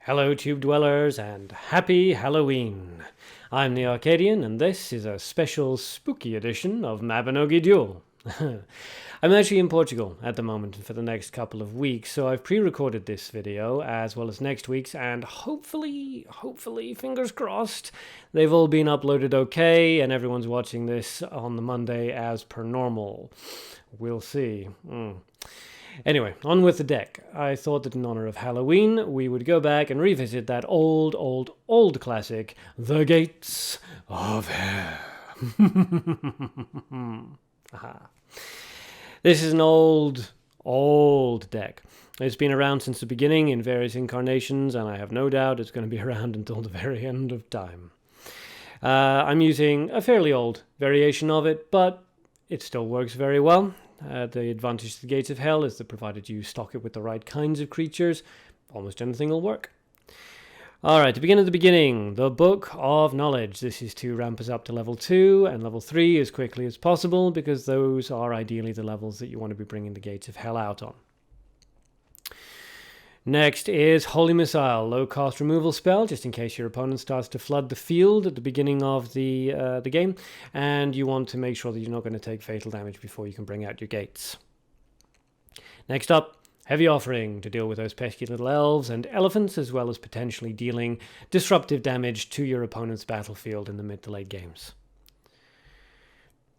Hello, Tube Dwellers, and happy Halloween! I'm the Arcadean, and this is a special spooky edition of Mabinogi Duel. I'm actually in Portugal at the moment for the next couple of weeks, so I've pre-recorded this video as well as next week's, and hopefully, fingers crossed, they've all been uploaded okay, and everyone's watching this on the Monday as per normal. We'll see. Anyway, on with the deck. I thought that in honor of Halloween, we would go back and revisit that old classic, The Gates of Hell. This is an old deck. It's been around since the beginning in various incarnations, and I have no doubt it's going to be around until the very end of time. I'm using a fairly old variation of it, but it still works very well. The advantage to the Gates of Hell is that provided you stock it with the right kinds of creatures, almost anything will work. Alright, to begin at the beginning, the Book of Knowledge. This is to ramp us up to level 2 and level 3 as quickly as possible, because those are ideally the levels that you want to be bringing the Gates of Hell out on. Next is Holy Missile, low-cost removal spell, just in case your opponent starts to flood the field at the beginning of the game, and you want to make sure that you're not going to take fatal damage before you can bring out your gates. Next up, Heavy Offering, to deal with those pesky little elves and elephants, as well as potentially dealing disruptive damage to your opponent's battlefield in the mid to late games.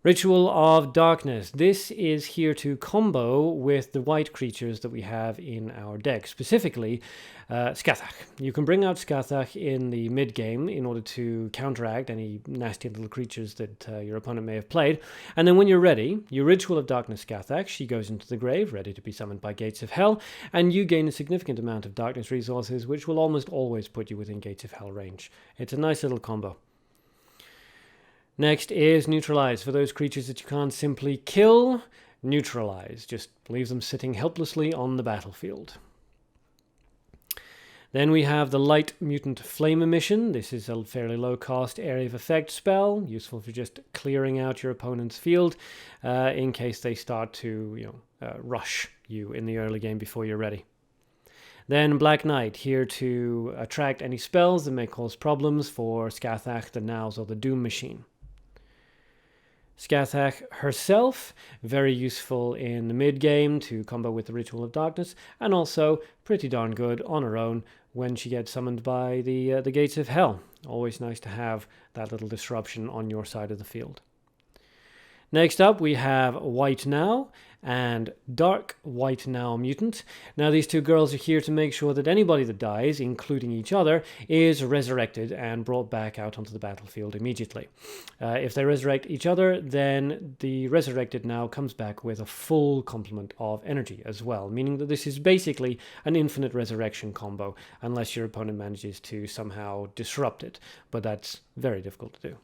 Ritual of Darkness. This is here to combo with the white creatures that we have in our deck, specifically Scathach. You can bring out Scathach in the mid-game in order to counteract any nasty little creatures that your opponent may have played, and then when you're ready, you Ritual of Darkness Scathach, she goes into the grave, ready to be summoned by Gates of Hell, and you gain a significant amount of darkness resources, which will almost always put you within Gates of Hell range. It's a nice little combo. Next is Neutralize. For those creatures that you can't simply kill, neutralize. Just leave them sitting helplessly on the battlefield. Then we have the Light Mutant Flame Emission. This is a fairly low-cost area of effect spell, useful for just clearing out your opponent's field in case they start to rush you in the early game before you're ready. Then Black Knight, here to attract any spells that may cause problems for Scathach, the Nows, or the Doom Machine. Scathach herself, very useful in the mid-game to combo with the Ritual of Darkness, and also pretty darn good on her own when she gets summoned by the Gates of Hell. Always nice to have that little disruption on your side of the field. Next up, we have White Now and Dark White Now Mutant. Now, these two girls are here to make sure that anybody that dies, including each other, is resurrected and brought back out onto the battlefield immediately. If they resurrect each other, then the resurrected Now comes back with a full complement of energy as well, meaning that this is basically an infinite resurrection combo, unless your opponent manages to somehow disrupt it, but that's very difficult to do.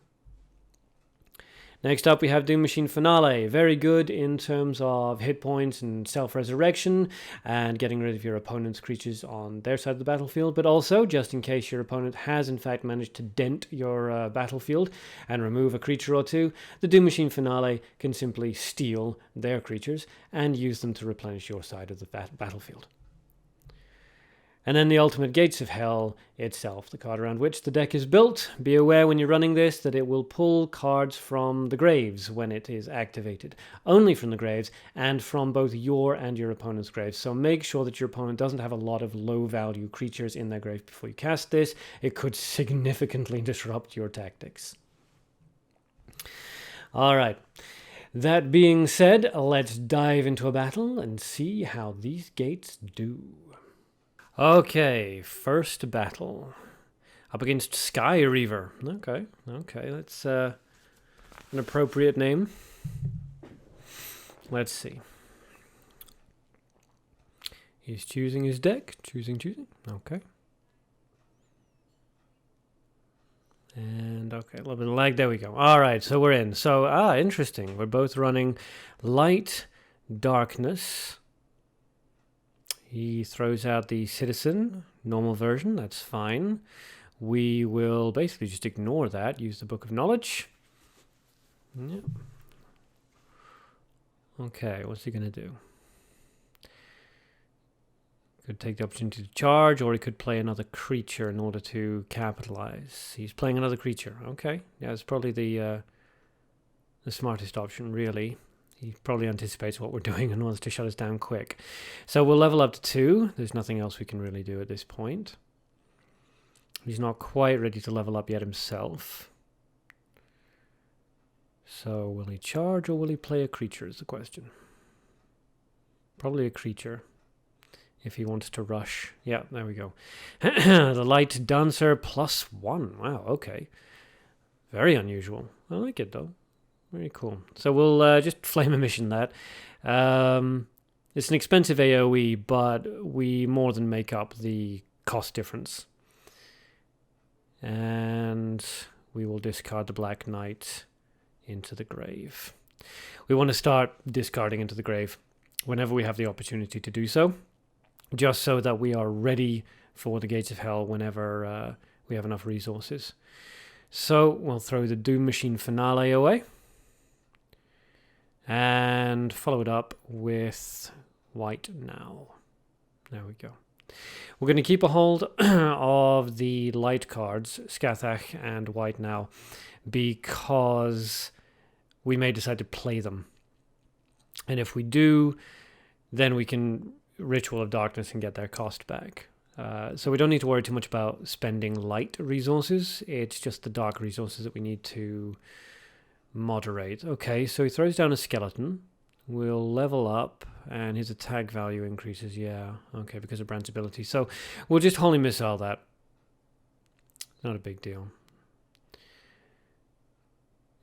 Next up, we have Doom Machine Finale. Very good in terms of hit points and self-resurrection and getting rid of your opponent's creatures on their side of the battlefield, but also, just in case your opponent has in fact managed to dent your battlefield and remove a creature or two, the Doom Machine Finale can simply steal their creatures and use them to replenish your side of the battlefield. And then the Ultimate Gates of Hell itself, the card around which the deck is built. Be aware when you're running this that it will pull cards from the graves when it is activated. Only from the graves, and from both your and your opponent's graves. So make sure that your opponent doesn't have a lot of low-value creatures in their grave before you cast this. It could significantly disrupt your tactics. Alright. That being said, let's dive into a battle and see how these gates do. Okay, first battle. Up against Sky Reaver. Okay, that's an appropriate name. Let's see. He's choosing his deck. Choosing. Okay. And okay, a little bit of lag. There we go. Alright, so we're in. So, interesting. We're both running Light Darkness. He throws out the Citizen, normal version, that's fine. We will basically just ignore that, use the Book of Knowledge. Yep. Okay, what's he going to do? Could take the opportunity to charge, or he could play another creature in order to capitalize. He's playing another creature. Okay, yeah, it's probably the smartest option, really. He probably anticipates what we're doing and wants to shut us down quick. So we'll level up to 2. There's nothing else we can really do at this point. He's not quite ready to level up yet himself. So will he charge or will he play a creature is the question. Probably a creature. If he wants to rush. Yeah, there we go. The Light Dancer +1. Wow, okay. Very unusual. I like it, though. Very cool. So we'll just flame a mission that. It's an expensive AoE, but we more than make up the cost difference. And we will discard the Black Knight into the grave. We want to start discarding into the grave whenever we have the opportunity to do so. Just so that we are ready for the Gates of Hell whenever we have enough resources. So we'll throw the Doom Machine Finale away. And follow it up with White Now. There we go. We're going to keep a hold of the light cards, Scathach and White Now, because we may decide to play them. And if we do, then we can Ritual of Darkness and get their cost back. So we don't need to worry too much about spending light resources. It's just the dark resources that we need to moderate. Okay, so he throws down a skeleton. We'll level up, and his attack value increases. Yeah, okay, because of Brand's ability. So we'll just Holy Missile that. Not a big deal.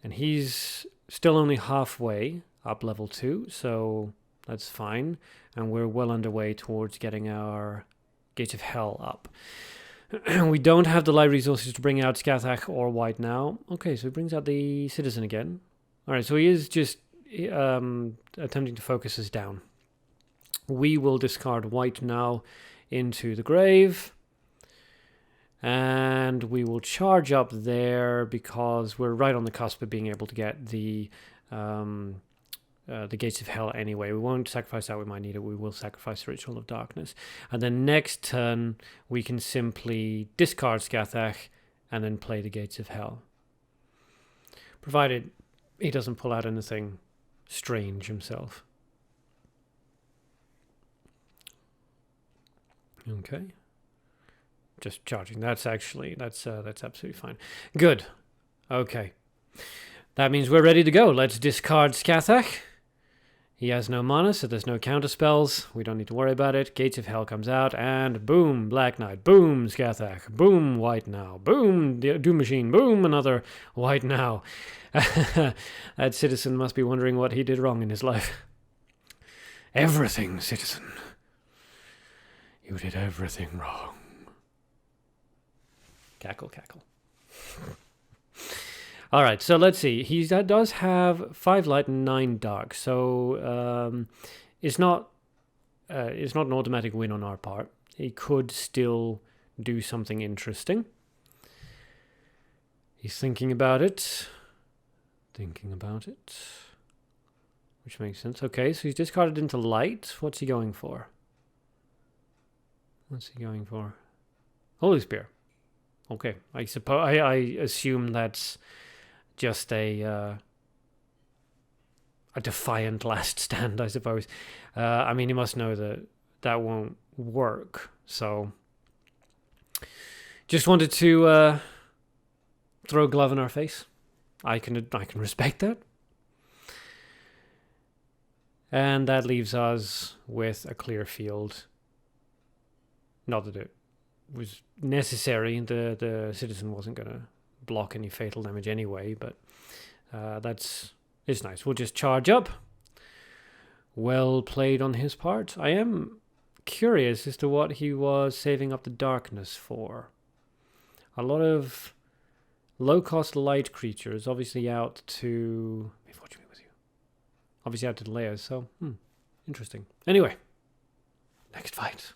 And he's still only halfway up level 2, so that's fine. And we're well underway towards getting our Gates of Hell up. We don't have the light resources to bring out Scathach or White Now. Okay, so he brings out the Citizen again. Alright, so he is just attempting to focus us down. We will discard White Now into the grave. And we will charge up there because we're right on the cusp of being able to get the Gates of Hell anyway. We won't sacrifice that, we might need it. We will sacrifice the Ritual of Darkness. And then next turn, we can simply discard Scathach and then play the Gates of Hell. Provided he doesn't pull out anything strange himself. Okay. Just charging. That's absolutely fine. Good. Okay. That means we're ready to go. Let's discard Scathach. He has no mana, so there's no counter spells. We don't need to worry about it. Gates of Hell comes out, and boom, Black Knight. Boom, Scathach. Boom, White Now. Boom, Doom Machine. Boom, another White Now. That citizen must be wondering what he did wrong in his life. Everything, citizen. You did everything wrong. Cackle, cackle. All right, so let's see. He does have 5 light and 9 dark, so it's not an automatic win on our part. He could still do something interesting. He's thinking about it, which makes sense. Okay, so he's discarded into light. What's he going for? Holy Spear. Okay, I assume that's just a defiant last stand, I suppose. I mean, he must know that won't work. So, just wanted to throw a glove in our face. I can respect that. And that leaves us with a clear field. Not that it was necessary. The citizen wasn't going to block any fatal damage anyway, but it's nice. We'll just charge up. Well played on his part. I am curious as to what he was saving up the darkness for. A lot of low-cost light creatures, obviously out to... Obviously out to the layers, so interesting. Anyway, next fight.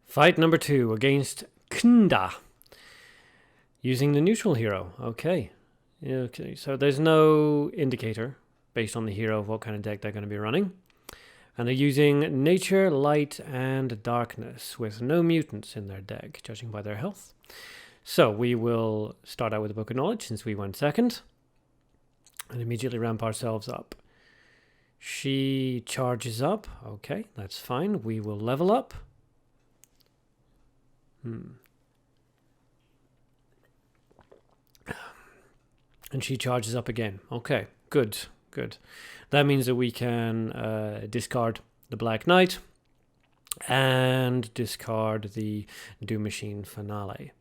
Fight number 2 against Kunda. Using the neutral hero. Okay, so there's no indicator based on the hero of what kind of deck they're going to be running. And they're using nature, light, and darkness with no mutants in their deck, judging by their health. So we will start out with the Book of Knowledge since we went second. And immediately ramp ourselves up. She charges up. Okay, that's fine. We will level up. And she charges up again. Okay, good, good. That means that we can discard the Black Knight and discard the Doom Machine Finale,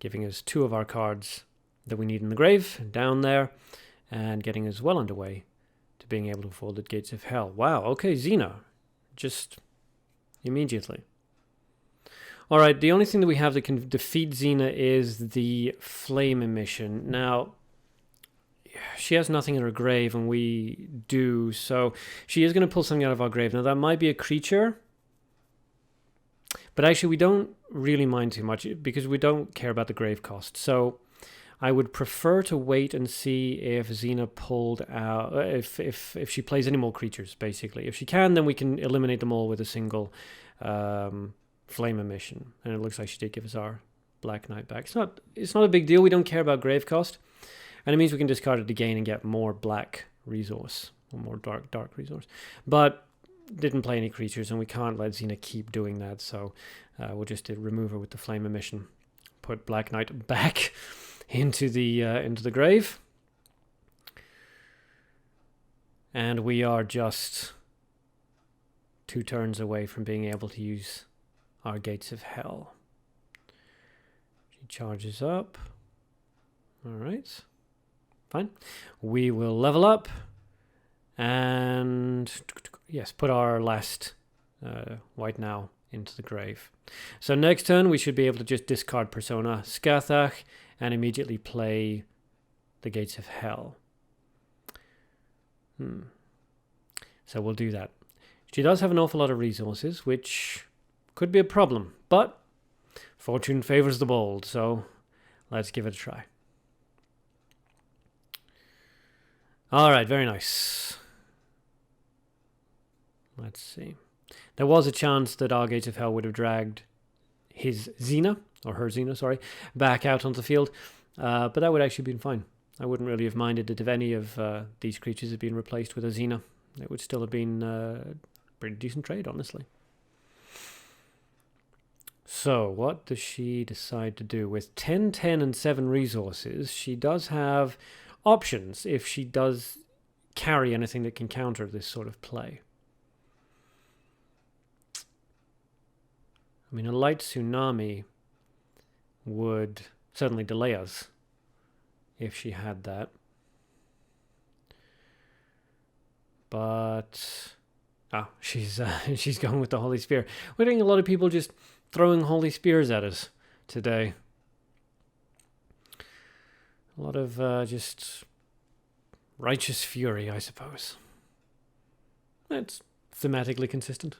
giving us 2 of our cards that we need in the grave down there and getting us well underway to being able to afford the Gates of Hell. Wow, okay, Xena, just immediately. All right, the only thing that we have that can defeat Xena is the Flame Emission. Now, she has nothing in her grave, and we do, so she is going to pull something out of our grave. Now, that might be a creature, but actually we don't really mind too much because we don't care about the grave cost. So I would prefer to wait and see if Xena pulled out, if she plays any more creatures, basically. If she can, then we can eliminate them all with a single Flame Emission. And it looks like she did give us our Black Knight back. It's not a big deal. We don't care about grave cost. And it means we can discard it again and get more black resource, or more dark resource. But didn't play any creatures, and we can't let Xena keep doing that, so we'll just remove her with the Flame Emission. Put Black Knight back into the grave. And we are just 2 turns away from being able to use our Gates of Hell. She charges up. Alright. Fine. We will level up. And yes, put our last White Now into the grave. So next turn we should be able to just discard Persona Scathach and immediately play the Gates of Hell. So we'll do that. She does have an awful lot of resources, which could be a problem, but fortune favors the bold, so let's give it a try. Alright, very nice. Let's see. There was a chance that our Gates of Hell would have dragged his Xena, or her Xena, sorry, back out onto the field, but that would actually have been fine. I wouldn't really have minded it if any of these creatures had been replaced with a Xena. It would still have been a pretty decent trade, honestly. So, what does she decide to do? With 10, 10, and 7 resources, she does have options if she does carry anything that can counter this sort of play. I mean, a light tsunami would certainly delay us if she had that. But she's going with the Holy Spear. We're getting a lot of people just throwing Holy Spears at us today. A lot of just righteous fury, I suppose. It's thematically consistent.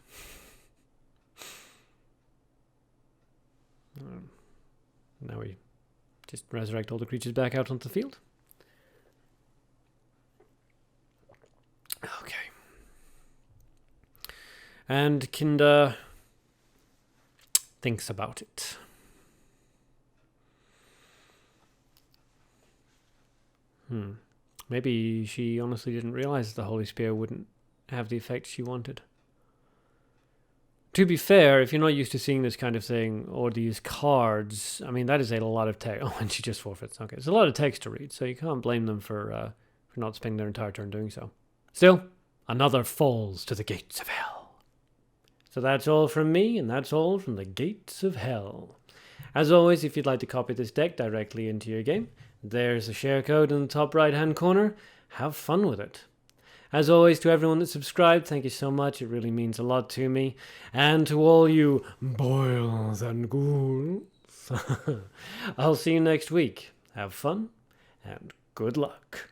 Now we just resurrect all the creatures back out onto the field. Okay. And Kinder thinks about it. Maybe she honestly didn't realize the Holy Spear wouldn't have the effect she wanted. To be fair, if you're not used to seeing this kind of thing, or these cards, I mean, that is a lot of text. Oh, and she just forfeits. Okay, it's a lot of text to read, so you can't blame them for not spending their entire turn doing so. Still, another falls to the Gates of Hell. So that's all from me, and that's all from the Gates of Hell. As always, if you'd like to copy this deck directly into your game, there's a share code in the top right-hand corner. Have fun with it. As always, to everyone that subscribed, thank you so much. It really means a lot to me. And to all you boils and ghouls, I'll see you next week. Have fun and good luck.